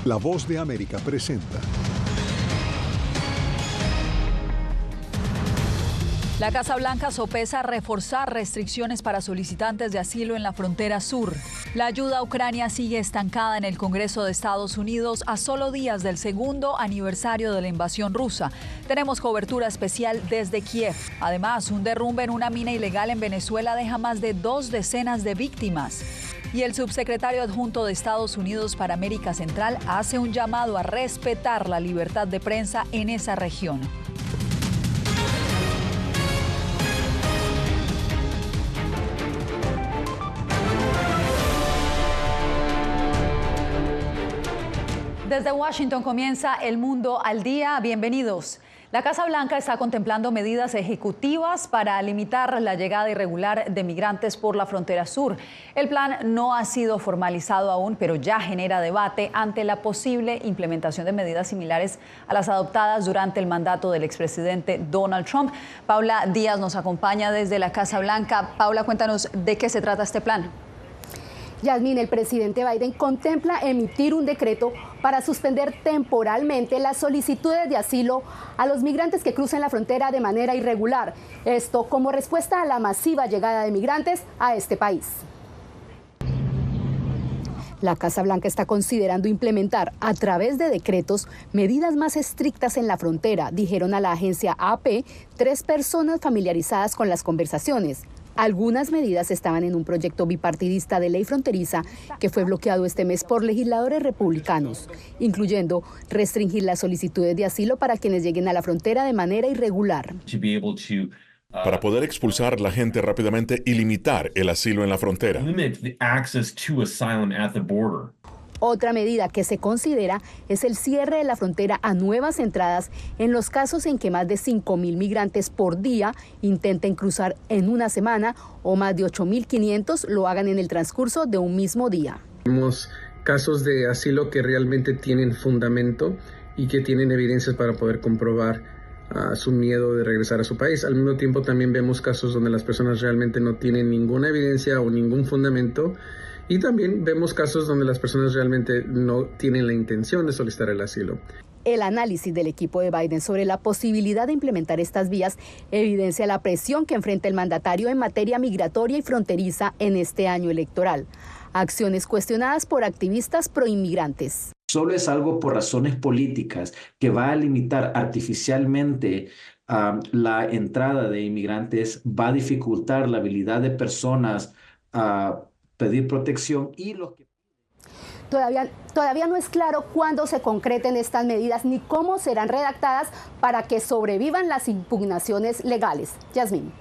La Voz de América presenta. La Casa Blanca sopesa reforzar restricciones para solicitantes de asilo en la frontera sur. La ayuda a Ucrania sigue estancada en el Congreso de Estados Unidos a solo días del segundo aniversario de la invasión rusa. Tenemos cobertura especial desde Kiev. Además, un derrumbe en una mina ilegal en Venezuela deja más de 2 decenas de víctimas. Y el subsecretario adjunto de Estados Unidos para América Central hace un llamado a respetar la libertad de prensa en esa región. Desde Washington comienza El Mundo al Día. Bienvenidos. La Casa Blanca está contemplando medidas ejecutivas para limitar la llegada irregular de migrantes por la frontera sur. El plan no ha sido formalizado aún, pero ya genera debate ante la posible implementación de medidas similares a las adoptadas durante el mandato del expresidente Donald Trump. Paula Díaz nos acompaña desde la Casa Blanca. Paula, cuéntanos de qué se trata este plan. Yasmín, el presidente Biden contempla emitir un decreto para suspender temporalmente las solicitudes de asilo a los migrantes que crucen la frontera de manera irregular. Esto como respuesta a la masiva llegada de migrantes a este país. La Casa Blanca está considerando implementar a través de decretos medidas más estrictas en la frontera, dijeron a la agencia AP 3 personas familiarizadas con las conversaciones. Algunas medidas estaban en un proyecto bipartidista de ley fronteriza que fue bloqueado este mes por legisladores republicanos, incluyendo restringir las solicitudes de asilo para quienes lleguen a la frontera de manera irregular. Para poder expulsar a la gente rápidamente y limitar el asilo en la frontera. Otra medida que se considera es el cierre de la frontera a nuevas entradas en los casos en que más de 5.000 migrantes por día intenten cruzar en una semana o más de 8.500 lo hagan en el transcurso de un mismo día. Tenemos casos de asilo que realmente tienen fundamento y que tienen evidencias para poder comprobar su miedo de regresar a su país. Al mismo tiempo también vemos casos donde las personas realmente no tienen ninguna evidencia o ningún fundamento. Y también vemos casos donde las personas realmente no tienen la intención de solicitar el asilo. El análisis del equipo de Biden sobre la posibilidad de implementar estas vías evidencia la presión que enfrenta el mandatario en materia migratoria y fronteriza en este año electoral. Acciones cuestionadas por activistas proinmigrantes. Solo es algo por razones políticas que va a limitar artificialmente la entrada de inmigrantes, va a dificultar la habilidad de personas a pedir protección y los que... Todavía no es claro cuándo se concreten estas medidas ni cómo serán redactadas para que sobrevivan las impugnaciones legales. Yasmín.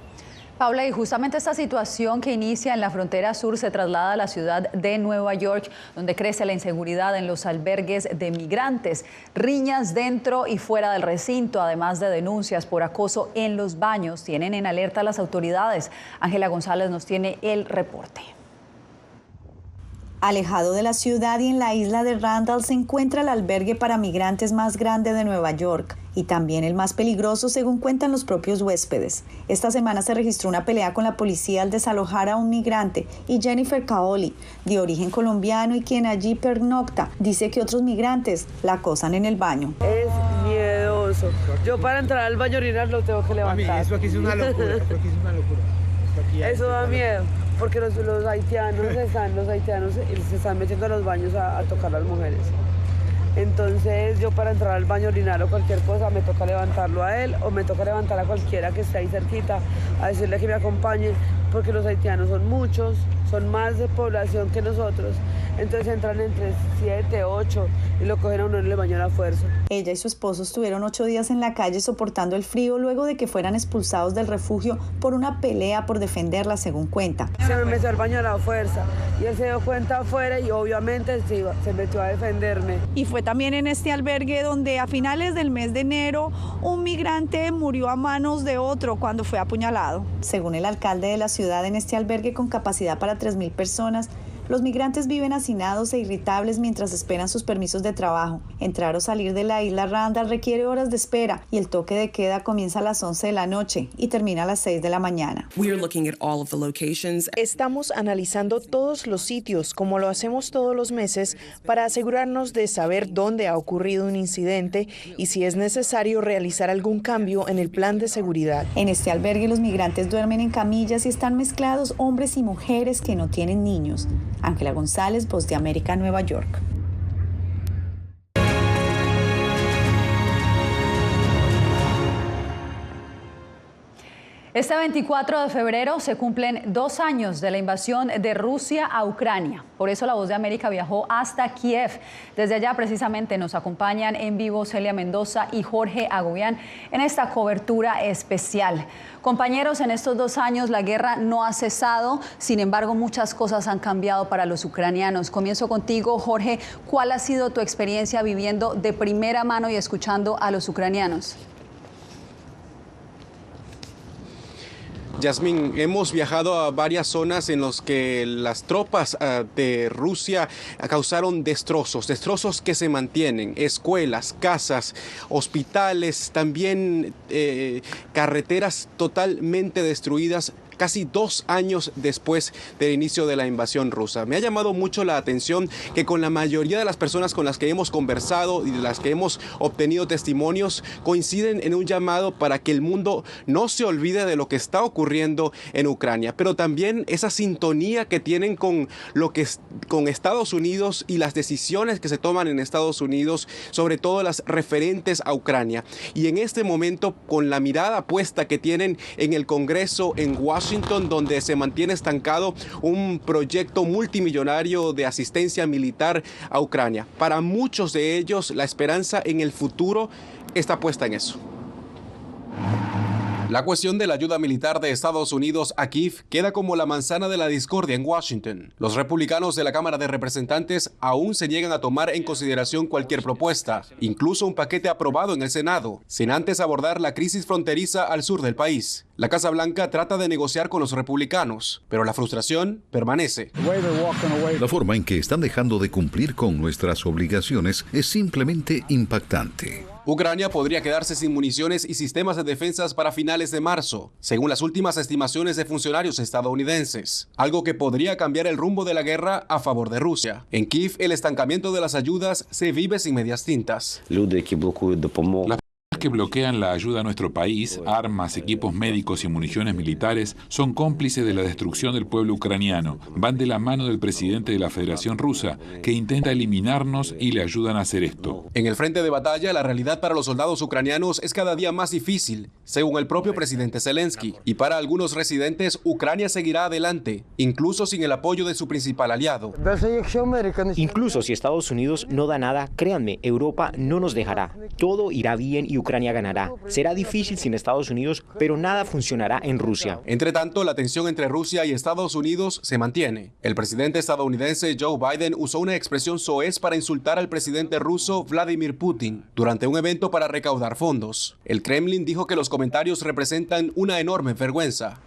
Paula, y justamente esta situación que inicia en la frontera sur se traslada a la ciudad de Nueva York, donde crece la inseguridad en los albergues de migrantes, riñas dentro y fuera del recinto, además de denuncias por acoso en los baños. Tienen en alerta a las autoridades. Ángela González nos tiene el reporte. Alejado de la ciudad y en la isla de Randall se encuentra el albergue para migrantes más grande de Nueva York y también el más peligroso según cuentan los propios huéspedes. Esta semana se registró una pelea con la policía al desalojar a un migrante y Jennifer Caoli, de origen colombiano y quien allí pernocta, dice que otros migrantes la acosan en el baño. Es miedoso. Yo para entrar al baño orinar lo tengo que levantar. Mami, eso aquí es una locura, Eso da miedo. Porque los haitianos se están metiendo a los baños a tocar a las mujeres. Entonces yo para entrar al baño orinar o cualquier cosa me toca levantarlo a él o me toca levantar a cualquiera que esté ahí cerquita a decirle que me acompañe, porque los haitianos son muchos, son más de población que nosotros. Entonces entran entre 7, 8 y lo cogen a uno en el baño a la fuerza. Ella y su esposo estuvieron 8 días en la calle soportando el frío luego de que fueran expulsados del refugio por una pelea por defenderla, según cuenta. Se me metió al baño a la fuerza y él se dio cuenta afuera y obviamente se metió a defenderme. Y fue también en este albergue donde a finales del mes de enero un migrante murió a manos de otro cuando fue apuñalado. Según el alcalde de la ciudad, en este albergue con capacidad para 3.000 personas, Los migrantes viven hacinados e irritables mientras esperan sus permisos de trabajo. Entrar o salir de la isla Randall requiere horas de espera y el toque de queda comienza a las 11 de la noche y termina a las 6 de la mañana. Estamos analizando todos los sitios, como lo hacemos todos los meses, para asegurarnos de saber dónde ha ocurrido un incidente y si es necesario realizar algún cambio en el plan de seguridad. En este albergue los migrantes duermen en camillas y están mezclados hombres y mujeres que no tienen niños. Ángela González, Voz de América, Nueva York. Este 24 de febrero se cumplen 2 años de la invasión de Rusia a Ucrania. Por eso La Voz de América viajó hasta Kiev. Desde allá precisamente nos acompañan en vivo Celia Mendoza y Jorge Agobián en esta cobertura especial. Compañeros, en estos 2 años la guerra no ha cesado, sin embargo muchas cosas han cambiado para los ucranianos. Comienzo contigo, Jorge. ¿Cuál ha sido tu experiencia viviendo de primera mano y escuchando a los ucranianos? Yasmín, hemos viajado a varias zonas en las que las tropas de Rusia causaron destrozos que se mantienen, escuelas, casas, hospitales, también carreteras totalmente destruidas. Casi 2 años después del inicio de la invasión rusa. Me ha llamado mucho la atención que con la mayoría de las personas con las que hemos conversado y de las que hemos obtenido testimonios coinciden en un llamado para que el mundo no se olvide de lo que está ocurriendo en Ucrania, pero también esa sintonía que tienen con Estados Unidos y las decisiones que se toman en Estados Unidos, sobre todo las referentes a Ucrania. Y en este momento, con la mirada puesta que tienen en el Congreso en Washington, donde se mantiene estancado un proyecto multimillonario de asistencia militar a Ucrania. Para muchos de ellos, la esperanza en el futuro está puesta en eso. La cuestión de la ayuda militar de Estados Unidos a Kiev queda como la manzana de la discordia en Washington. Los republicanos de la Cámara de Representantes aún se niegan a tomar en consideración cualquier propuesta, incluso un paquete aprobado en el Senado, sin antes abordar la crisis fronteriza al sur del país. La Casa Blanca trata de negociar con los republicanos, pero la frustración permanece. La forma en que están dejando de cumplir con nuestras obligaciones es simplemente impactante. Ucrania podría quedarse sin municiones y sistemas de defensas para finales de marzo, según las últimas estimaciones de funcionarios estadounidenses, algo que podría cambiar el rumbo de la guerra a favor de Rusia. En Kiev, el estancamiento de las ayudas se vive sin medias tintas. Que bloquean la ayuda a nuestro país, armas, equipos médicos y municiones militares, son cómplices de la destrucción del pueblo ucraniano. Van de la mano del presidente de la Federación Rusa, que intenta eliminarnos y le ayudan a hacer esto. En el frente de batalla, la realidad para los soldados ucranianos es cada día más difícil, según el propio presidente Zelensky. Y para algunos residentes, Ucrania seguirá adelante, incluso sin el apoyo de su principal aliado. Incluso si Estados Unidos no da nada, créanme, Europa no nos dejará. Todo irá bien y Ucrania ganará. Será difícil sin Estados Unidos, pero nada funcionará en Rusia. Entre tanto, la tensión entre Rusia y Estados Unidos se mantiene. El presidente estadounidense Joe Biden usó una expresión soez para insultar al presidente ruso Vladimir Putin durante un evento para recaudar fondos. El Kremlin dijo que los comentarios representan una enorme vergüenza.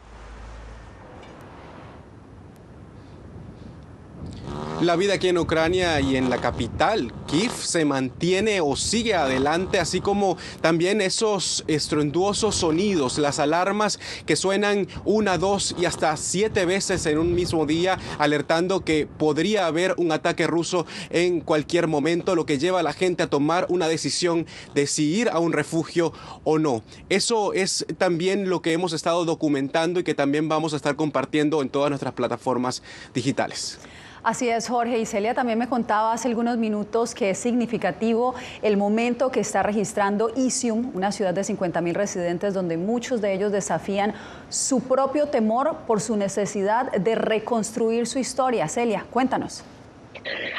La vida aquí en Ucrania y en la capital, Kiev, se mantiene o sigue adelante, así como también esos estruendosos sonidos, las alarmas que suenan 1, 2 y hasta 7 veces en un mismo día, alertando que podría haber un ataque ruso en cualquier momento, lo que lleva a la gente a tomar una decisión de si ir a un refugio o no. Eso es también lo que hemos estado documentando y que también vamos a estar compartiendo en todas nuestras plataformas digitales. Así es, Jorge. Y Celia también me contaba hace algunos minutos que es significativo el momento que está registrando Izium, una ciudad de 50.000 residentes donde muchos de ellos desafían su propio temor por su necesidad de reconstruir su historia. Celia, cuéntanos.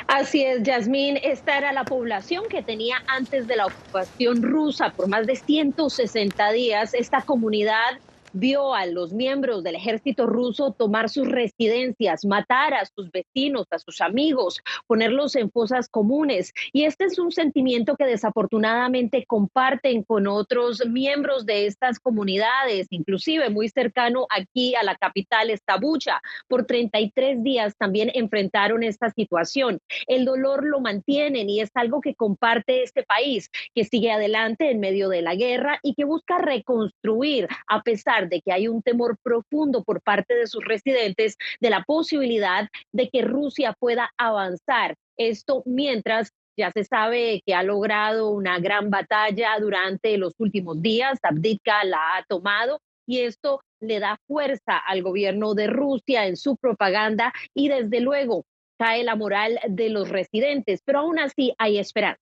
Así es, Yasmín, esta era la población que tenía antes de la ocupación rusa por más de 160 días. Esta comunidad vio a los miembros del ejército ruso tomar sus residencias, matar a sus vecinos, a sus amigos, ponerlos en fosas comunes. Y este es un sentimiento que desafortunadamente comparten con otros miembros de estas comunidades, inclusive muy cercano aquí a la capital, está Bucha. Por 33 días también enfrentaron esta situación. El dolor lo mantienen y es algo que comparte este país, que sigue adelante en medio de la guerra y que busca reconstruir, a pesar de que hay un temor profundo por parte de sus residentes de la posibilidad de que Rusia pueda avanzar. Esto mientras ya se sabe que ha logrado una gran batalla durante los últimos días. Avdiivka la ha tomado y esto le da fuerza al gobierno de Rusia en su propaganda y desde luego cae la moral de los residentes, pero aún así hay esperanza.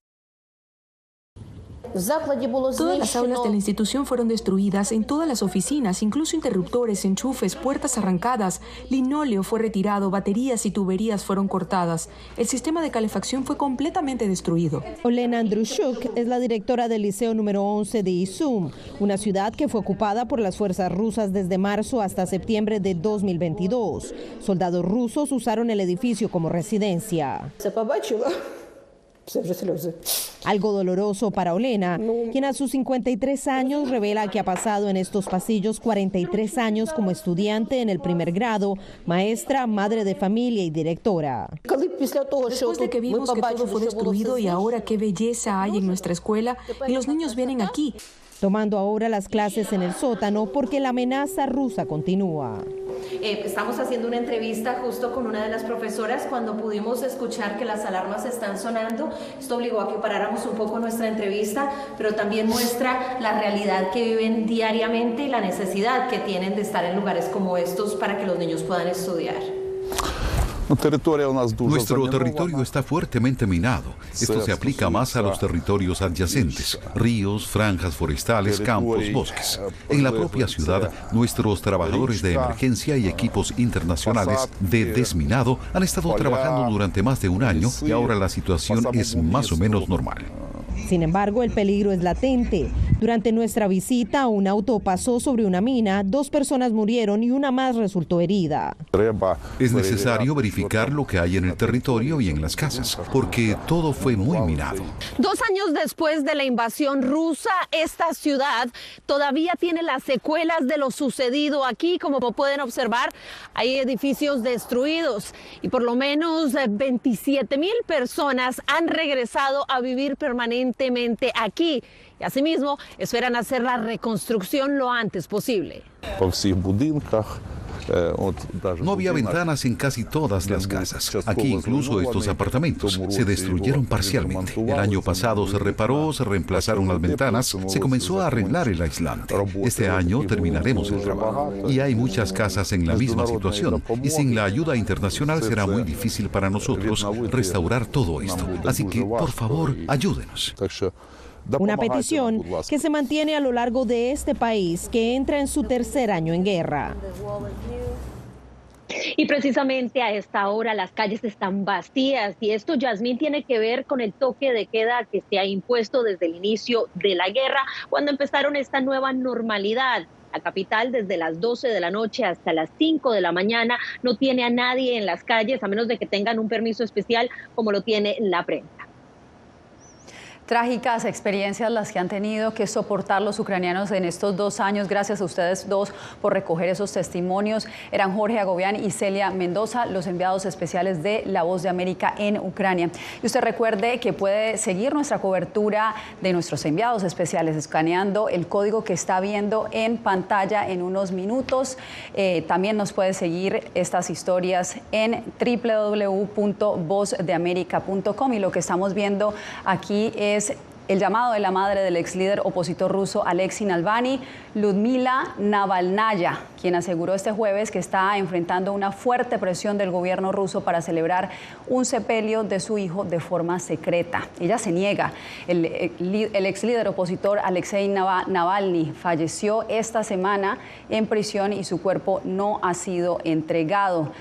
Todas las aulas de la institución fueron destruidas, en todas las oficinas, incluso interruptores, enchufes, puertas arrancadas, linóleo fue retirado, baterías y tuberías fueron cortadas. El sistema de calefacción fue completamente destruido. Olena Andrushuk es la directora del Liceo número 11 de Izum, una ciudad que fue ocupada por las fuerzas rusas desde marzo hasta septiembre de 2022. Soldados rusos usaron el edificio como residencia. Algo doloroso para Olena, quien a sus 53 años revela que ha pasado en estos pasillos 43 años como estudiante en el primer grado, maestra, madre de familia y directora. Después de que vimos que todo fue destruido y ahora qué belleza hay en nuestra escuela y los niños vienen aquí. Tomando ahora las clases en el sótano porque la amenaza rusa continúa. Estamos haciendo una entrevista justo con una de las profesoras cuando pudimos escuchar que las alarmas están sonando. Esto obligó a que paráramos un poco nuestra entrevista, pero también muestra la realidad que viven diariamente y la necesidad que tienen de estar en lugares como estos para que los niños puedan estudiar. Nuestro territorio está fuertemente minado. Esto se aplica más a los territorios adyacentes, ríos, franjas forestales, campos, bosques. En la propia ciudad, nuestros trabajadores de emergencia y equipos internacionales de desminado han estado trabajando durante más de un año y ahora la situación es más o menos normal. Sin embargo, el peligro es latente. Durante nuestra visita, un auto pasó sobre una mina, 2 personas murieron y una más resultó herida. Es necesario verificar lo que hay en el territorio y en las casas, porque todo fue muy minado. 2 años después de la invasión rusa, esta ciudad todavía tiene las secuelas de lo sucedido aquí. Como pueden observar, hay edificios destruidos y por lo menos 27,000 personas han regresado a vivir permanentemente aquí y asimismo esperan hacer la reconstrucción lo antes posible. No había ventanas en casi todas las casas. Aquí incluso estos apartamentos se destruyeron parcialmente. El año pasado se reparó, se reemplazaron las ventanas, se comenzó a arreglar el aislante. Este año terminaremos el trabajo. Y hay muchas casas en la misma situación. Y sin la ayuda internacional será muy difícil para nosotros restaurar todo esto. Así que, por favor, ayúdenos. Una petición que se mantiene a lo largo de este país que entra en su tercer año en guerra. Y precisamente a esta hora las calles están vacías y esto, Yasmín, tiene que ver con el toque de queda que se ha impuesto desde el inicio de la guerra, cuando empezaron esta nueva normalidad. La capital desde las 12 de la noche hasta las 5 de la mañana no tiene a nadie en las calles, a menos de que tengan un permiso especial como lo tiene la prensa. Trágicas experiencias las que han tenido que soportar los ucranianos en estos 2 años. Gracias a ustedes dos por recoger esos testimonios. Eran Jorge Agobián y Celia Mendoza, los enviados especiales de La Voz de América en Ucrania. Y usted recuerde que puede seguir nuestra cobertura de nuestros enviados especiales escaneando el código que está viendo en pantalla en unos minutos. También nos puede seguir estas historias en www.vozdeamerica.com. Y lo que estamos viendo aquí es el llamado de la madre del ex líder opositor ruso Alexei Navalny, Ludmila Navalnaya, quien aseguró este jueves que está enfrentando una fuerte presión del gobierno ruso para celebrar un sepelio de su hijo de forma secreta. Ella se niega. El ex líder opositor Alexei Navalny falleció esta semana en prisión y su cuerpo no ha sido entregado.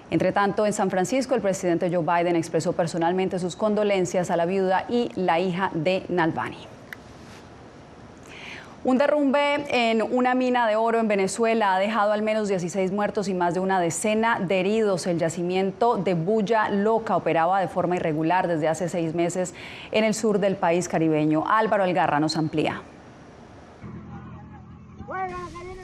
Entre tanto, en San Francisco, el presidente Joe Biden expresó personalmente sus condolencias a la viuda y la hija de Navalny. Un derrumbe en una mina de oro en Venezuela ha dejado al menos 16 muertos y más de una decena de heridos. El yacimiento de Bulla Loca operaba de forma irregular desde hace 6 meses en el sur del país caribeño. Álvaro Algarra nos amplía.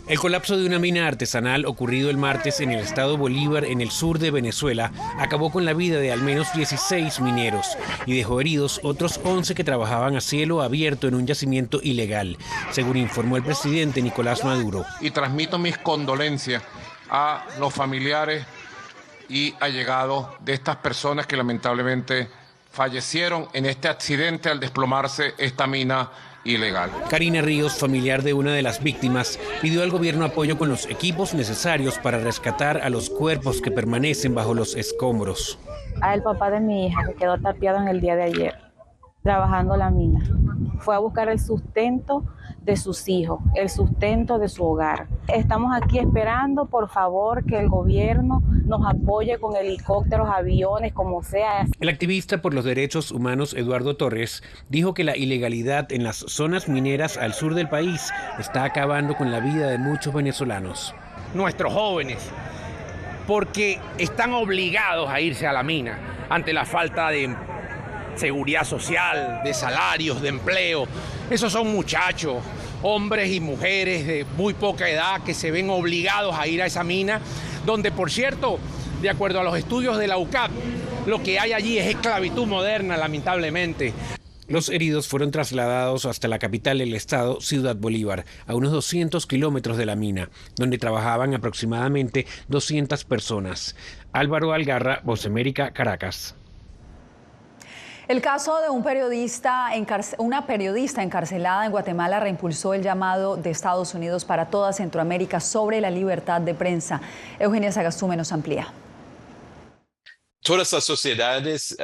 El colapso de una mina artesanal ocurrido el martes en el estado Bolívar, en el sur de Venezuela, acabó con la vida de al menos 16 mineros y dejó heridos otros 11 que trabajaban a cielo abierto en un yacimiento ilegal, según informó el presidente Nicolás Maduro. Y transmito mis condolencias a los familiares y allegados de estas personas que lamentablemente fallecieron en este accidente al desplomarse esta mina ilegal. Karina Ríos, familiar de una de las víctimas, pidió al gobierno apoyo con los equipos necesarios para rescatar a los cuerpos que permanecen bajo los escombros. A el papá de mi hija, que quedó tapiado en el día de ayer, trabajando la mina. Fue a buscar el sustento de sus hijos, el sustento de su hogar. Estamos aquí esperando, por favor, que el gobierno nos apoye con helicópteros, aviones, como sea. El activista por los derechos humanos Eduardo Torres dijo que la ilegalidad en las zonas mineras al sur del país está acabando con la vida de muchos venezolanos. Nuestros jóvenes, porque están obligados a irse a la mina ante la falta de seguridad social, de salarios, de empleo. Esos son muchachos, hombres y mujeres de muy poca edad que se ven obligados a ir a esa mina, donde, por cierto, de acuerdo a los estudios de la UCAP, lo que hay allí es esclavitud moderna, lamentablemente. Los heridos fueron trasladados hasta la capital del estado, Ciudad Bolívar, a unos 200 kilómetros de la mina, donde trabajaban aproximadamente 200 personas. Álvaro Algarra, Voz América, Caracas. El caso de una periodista encarcelada en Guatemala reimpulsó el llamado de Estados Unidos para toda Centroamérica sobre la libertad de prensa. Eugenia Sagastume nos amplía. Todas las sociedades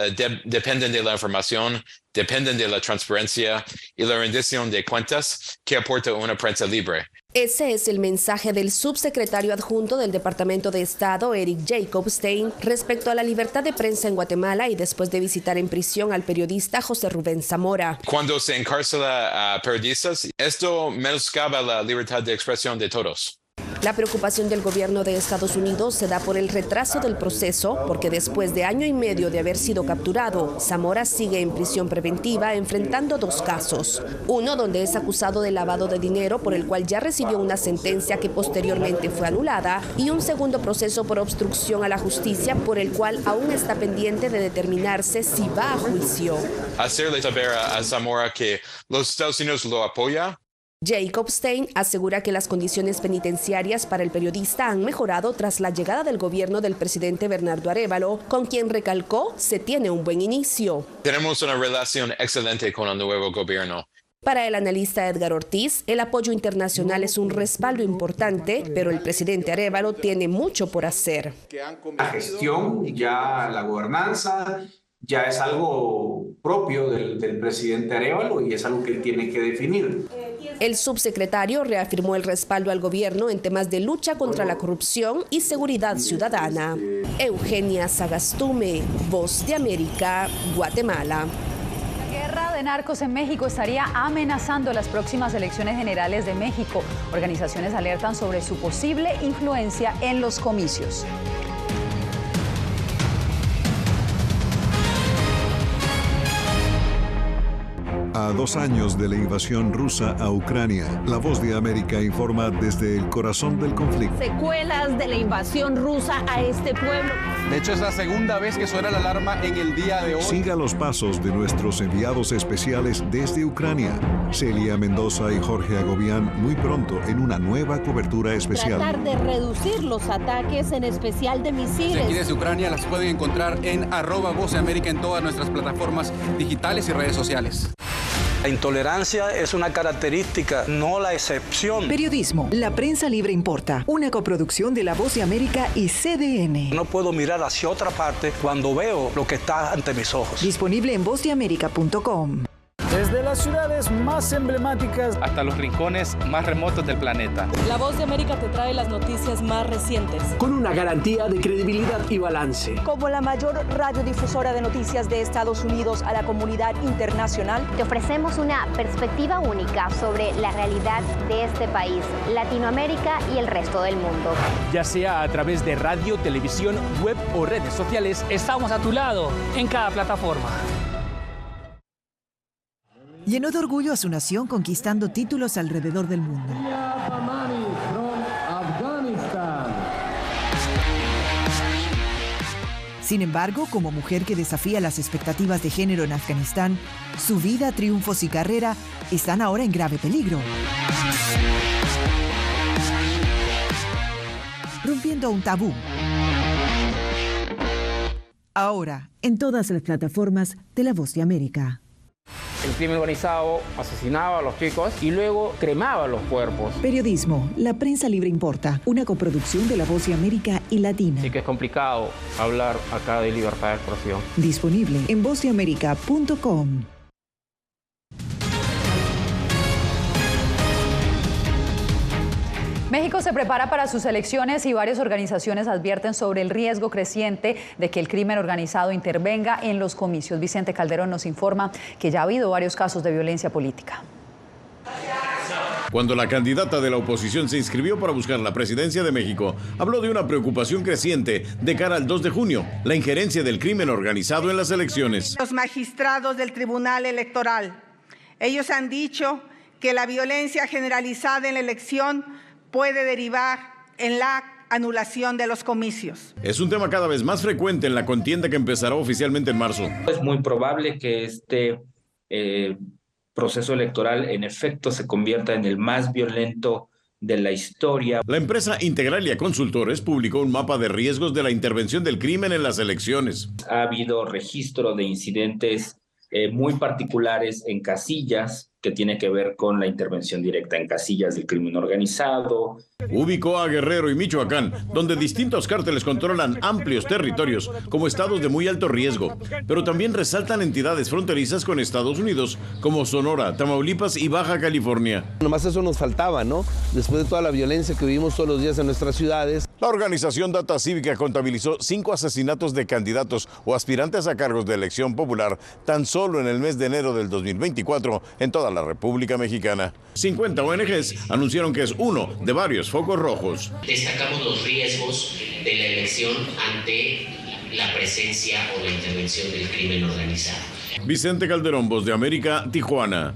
dependen de la información, dependen de la transparencia y la rendición de cuentas que aporta una prensa libre. Ese es el mensaje del subsecretario adjunto del Departamento de Estado, Eric Jacobstein, respecto a la libertad de prensa en Guatemala y después de visitar en prisión al periodista José Rubén Zamora. Cuando se encarcela a periodistas, esto menoscaba la libertad de expresión de todos. La preocupación del gobierno de Estados Unidos se da por el retraso del proceso, porque después de 1 año y medio de haber sido capturado, Zamora sigue en prisión preventiva enfrentando 2 casos. Uno donde es acusado de lavado de dinero, por el cual ya recibió una sentencia que posteriormente fue anulada, y un segundo proceso por obstrucción a la justicia, por el cual aún está pendiente de determinarse si va a juicio. Hacerle saber a Zamora que los Estados Unidos lo apoya. Jacobstein asegura que las condiciones penitenciarias para el periodista han mejorado tras la llegada del gobierno del presidente Bernardo Arévalo, con quien recalcó se tiene un buen inicio. Tenemos una relación excelente con el nuevo gobierno. Para el analista Edgar Ortiz, el apoyo internacional es un respaldo importante, pero el presidente Arévalo tiene mucho por hacer. La gestión, ya la gobernanza, ya es algo propio del presidente Arévalo y es algo que él tiene que definir. El subsecretario reafirmó el respaldo al gobierno en temas de lucha contra la corrupción y seguridad ciudadana. Eugenia Sagastume, Voz de América, Guatemala. La guerra de narcos en México estaría amenazando las próximas elecciones generales de México. Organizaciones alertan sobre su posible influencia en los comicios. A 2 años de la invasión rusa a Ucrania, La Voz de América informa desde el corazón del conflicto. Secuelas de la invasión rusa a este pueblo. De hecho, es la segunda vez que suena la alarma en el día de hoy. Siga los pasos de nuestros enviados especiales desde Ucrania, Celia Mendoza y Jorge Agobián, muy pronto en una nueva cobertura especial. Tratar de reducir los ataques, en especial de misiles. Aquí desde Ucrania las pueden encontrar en @Voz de América en todas nuestras plataformas digitales y redes sociales. La intolerancia es una característica, no la excepción. Periodismo. La prensa libre importa. Una coproducción de La Voz de América y CDN. No puedo mirar hacia otra parte cuando veo lo que está ante mis ojos. Disponible en vozdeamerica.com. Desde las ciudades más emblemáticas hasta los rincones más remotos del planeta. La Voz de América te trae las noticias más recientes. Con una garantía de credibilidad y balance. Como la mayor radiodifusora de noticias de Estados Unidos a la comunidad internacional, te ofrecemos una perspectiva única sobre la realidad de este país, Latinoamérica y el resto del mundo. Ya sea a través de radio, televisión, web o redes sociales, estamos a tu lado en cada plataforma. Llenó de orgullo a su nación conquistando títulos alrededor del mundo. Sin embargo, como mujer que desafía las expectativas de género en Afganistán, su vida, triunfos y carrera están ahora en grave peligro. Rompiendo un tabú. Ahora, en todas las plataformas de La Voz de América. El crimen organizado asesinaba a los chicos y luego cremaba los cuerpos. Periodismo, la prensa libre importa, una coproducción de La Voz de América y Latina. Así que es complicado hablar acá de libertad de expresión. Disponible en vozdeamerica.com. México se prepara para sus elecciones y varias organizaciones advierten sobre el riesgo creciente de que el crimen organizado intervenga en los comicios. Vicente Calderón nos informa que ya ha habido varios casos de violencia política. Cuando la candidata de la oposición se inscribió para buscar la presidencia de México, habló de una preocupación creciente de cara al 2 de junio, la injerencia del crimen organizado en las elecciones. Los magistrados del Tribunal Electoral, ellos han dicho que la violencia generalizada en la elección puede derivar en la anulación de los comicios. Es un tema cada vez más frecuente en la contienda que empezará oficialmente en marzo. Es muy probable que este proceso electoral en efecto se convierta en el más violento de la historia. La empresa Integralia Consultores publicó un mapa de riesgos de la intervención del crimen en las elecciones. Ha habido registro de incidentes muy particulares en casillas, que tiene que ver con la intervención directa en casillas del crimen organizado. Ubicó a Guerrero y Michoacán, donde distintos cárteles controlan amplios territorios como estados de muy alto riesgo, pero también resaltan entidades fronterizas con Estados Unidos, como Sonora, Tamaulipas y Baja California. Nomás eso nos faltaba, ¿no? Después de toda la violencia que vivimos todos los días en nuestras ciudades. La organización Data Cívica contabilizó 5 asesinatos de candidatos o aspirantes a cargos de elección popular tan solo en el mes de enero del 2024 en toda la República Mexicana. 50 ONGs anunciaron que es uno de varios focos rojos. Destacamos los riesgos de la elección ante la presencia o la intervención del crimen organizado. Vicente Calderón, Voz de América, Tijuana.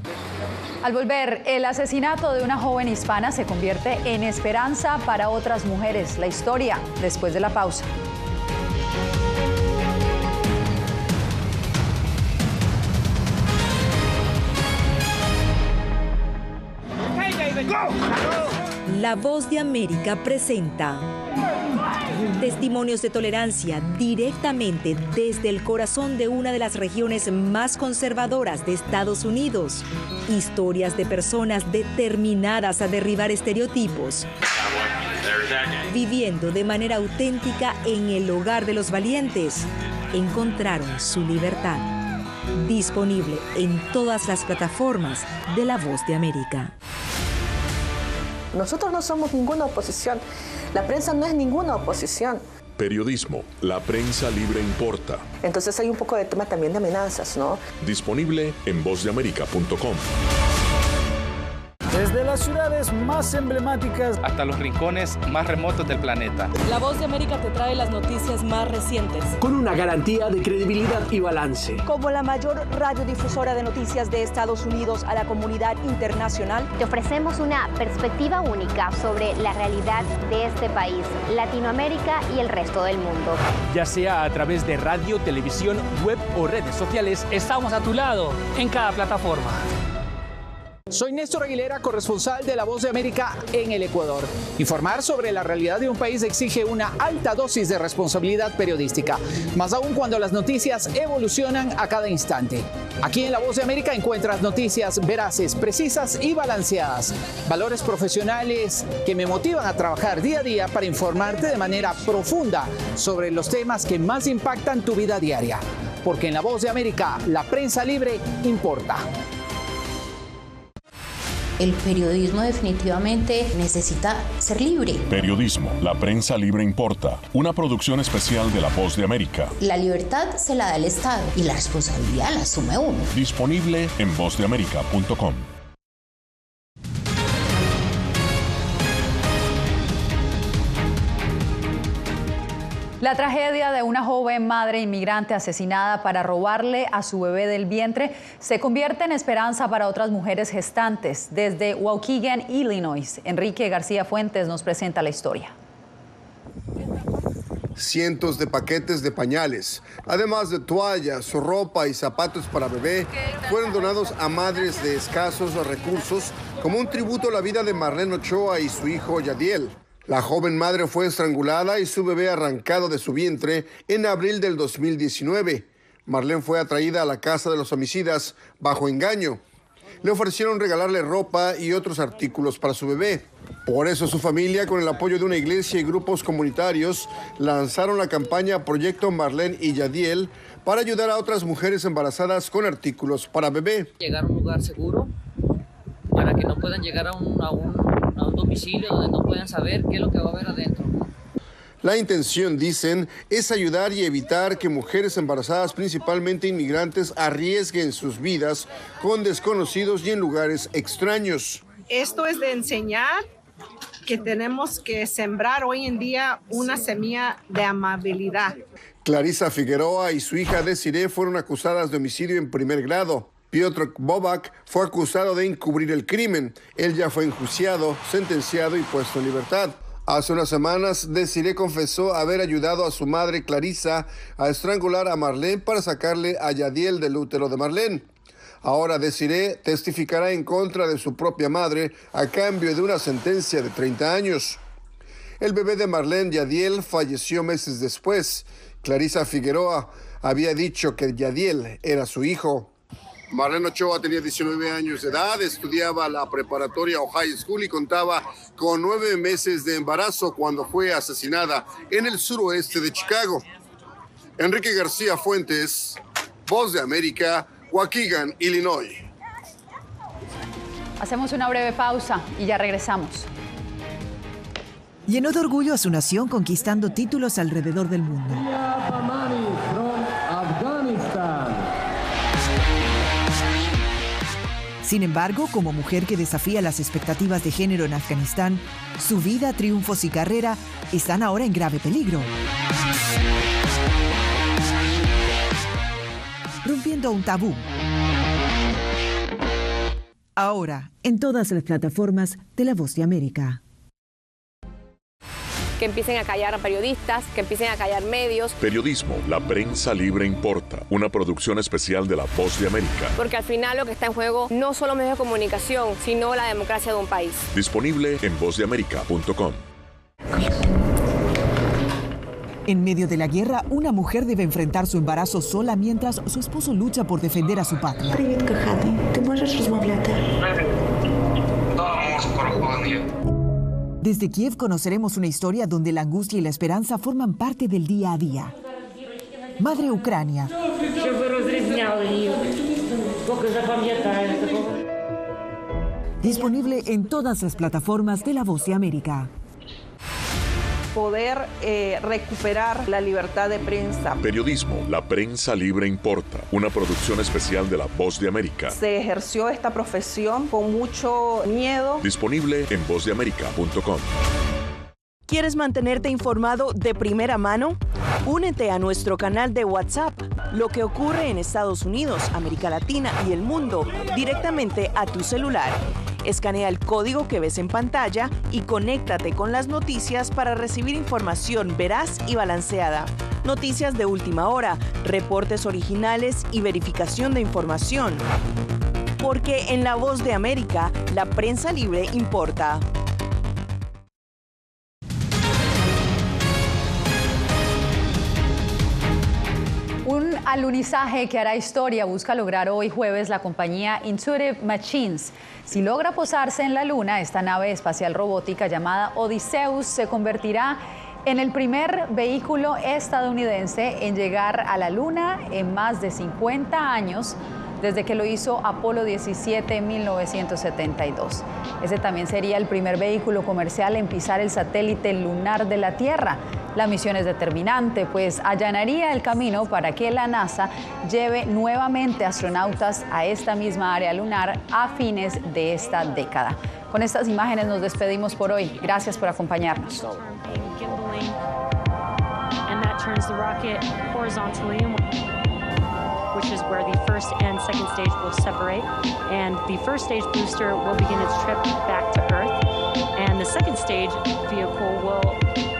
Al volver, el asesinato de una joven hispana se convierte en esperanza para otras mujeres. La historia después de la pausa. La Voz de América presenta testimonios de tolerancia directamente desde el corazón de una de las regiones más conservadoras de Estados Unidos. Historias de personas determinadas a derribar estereotipos, viviendo de manera auténtica en el hogar de los valientes. Encontraron su libertad. Disponible en todas las plataformas de La Voz de América. Nosotros no somos ninguna oposición. La prensa no es ninguna oposición. Periodismo, la prensa libre importa. Entonces hay un poco de tema también de amenazas, ¿no? Disponible en vozdeamerica.com. Desde las ciudades más emblemáticas hasta los rincones más remotos del planeta. La Voz de América te trae las noticias más recientes. Con una garantía de credibilidad y balance. Como la mayor radiodifusora de noticias de Estados Unidos a la comunidad internacional, te ofrecemos una perspectiva única sobre la realidad de este país, Latinoamérica y el resto del mundo. Ya sea a través de radio, televisión, web o redes sociales, estamos a tu lado en cada plataforma. Soy Néstor Aguilera, corresponsal de La Voz de América en el Ecuador. Informar sobre la realidad de un país exige una alta dosis de responsabilidad periodística, más aún cuando las noticias evolucionan a cada instante. Aquí en La Voz de América encuentras noticias veraces, precisas y balanceadas. Valores profesionales que me motivan a trabajar día a día para informarte de manera profunda sobre los temas que más impactan tu vida diaria. Porque en La Voz de América, la prensa libre importa. El periodismo definitivamente necesita ser libre. Periodismo, la prensa libre importa. Una producción especial de La Voz de América. La libertad se la da el Estado y la responsabilidad la asume uno. Disponible en vozdeamerica.com. La tragedia de una joven madre inmigrante asesinada para robarle a su bebé del vientre se convierte en esperanza para otras mujeres gestantes. Desde Waukegan, Illinois, Enrique García Fuentes nos presenta la historia. Cientos de paquetes de pañales, además de toallas, ropa y zapatos para bebé, fueron donados a madres de escasos recursos como un tributo a la vida de Marlene Ochoa y su hijo Yadiel. La joven madre fue estrangulada y su bebé arrancado de su vientre en abril del 2019. Marlene fue atraída a la casa de los homicidas bajo engaño. Le ofrecieron regalarle ropa y otros artículos para su bebé. Por eso su familia, con el apoyo de una iglesia y grupos comunitarios, lanzaron la campaña Proyecto Marlene y Yadiel para ayudar a otras mujeres embarazadas con artículos para bebé. Llegar a un lugar seguro para que no puedan llegar a un domicilio donde no puedan saber qué es lo que va a haber adentro. La intención, dicen, es ayudar y evitar que mujeres embarazadas, principalmente inmigrantes, arriesguen sus vidas con desconocidos y en lugares extraños. Esto es de enseñar que tenemos que sembrar hoy en día una semilla de amabilidad. Clarisa Figueroa y su hija Desiree fueron acusadas de homicidio en primer grado. Piotr Bobak fue acusado de encubrir el crimen. Él ya fue enjuiciado, sentenciado y puesto en libertad. Hace unas semanas, Desiree confesó haber ayudado a su madre Clarisa a estrangular a Marlene para sacarle a Yadiel del útero de Marlene. Ahora Desiree testificará en contra de su propia madre a cambio de una sentencia de 30 años. El bebé de Marlene, Yadiel, falleció meses después. Clarisa Figueroa había dicho que Yadiel era su hijo. Marlene Ochoa tenía 19 años de edad, estudiaba la preparatoria o high school y contaba con 9 meses de embarazo cuando fue asesinada en el suroeste de Chicago. Enrique García Fuentes, Voz de América, Waukegan, Illinois. Hacemos una breve pausa y ya regresamos. Llenó de orgullo a su nación conquistando títulos alrededor del mundo. Sin embargo, como mujer que desafía las expectativas de género en Afganistán, su vida, triunfos y carrera están ahora en grave peligro. Rompiendo un tabú. Ahora, en todas las plataformas de La Voz de América. Que empiecen a callar a periodistas, que empiecen a callar medios. Periodismo, la prensa libre importa. Una producción especial de La Voz de América. Porque al final lo que está en juego no solo medios de comunicación, sino la democracia de un país. Disponible en vozdeamerica.com. En medio de la guerra, una mujer debe enfrentar su embarazo sola mientras su esposo lucha por defender a su patria. Desde Kiev conoceremos una historia donde la angustia y la esperanza forman parte del día a día. Madre Ucrania. Disponible en todas las plataformas de La Voz de América. Poder recuperar la libertad de prensa. Periodismo, la prensa libre importa. Una producción especial de La Voz de América. Se ejerció esta profesión con mucho miedo. Disponible en vozdeamerica.com. ¿Quieres mantenerte informado de primera mano? Únete a nuestro canal de WhatsApp. Lo que ocurre en Estados Unidos, América Latina y el mundo directamente a tu celular. Escanea el código que ves en pantalla y conéctate con las noticias para recibir información veraz y balanceada. Noticias de última hora, reportes originales y verificación de información. Porque en La Voz de América, la prensa libre importa. Un alunizaje que hará historia busca lograr hoy jueves la compañía Intuitive Machines. Si logra posarse en la Luna, esta nave espacial robótica llamada Odysseus se convertirá en el primer vehículo estadounidense en llegar a la Luna en más de 50 años, desde que lo hizo Apolo 17 en 1972. Ese también sería el primer vehículo comercial en pisar el satélite lunar de la Tierra. La misión es determinante, pues allanaría el camino para que la NASA lleve nuevamente astronautas a esta misma área lunar a fines de esta década. Con estas imágenes nos despedimos por hoy. Gracias por acompañarnos. Which is where the first and second stage will separate. And the first stage booster will begin its trip back to Earth. And the second stage vehicle will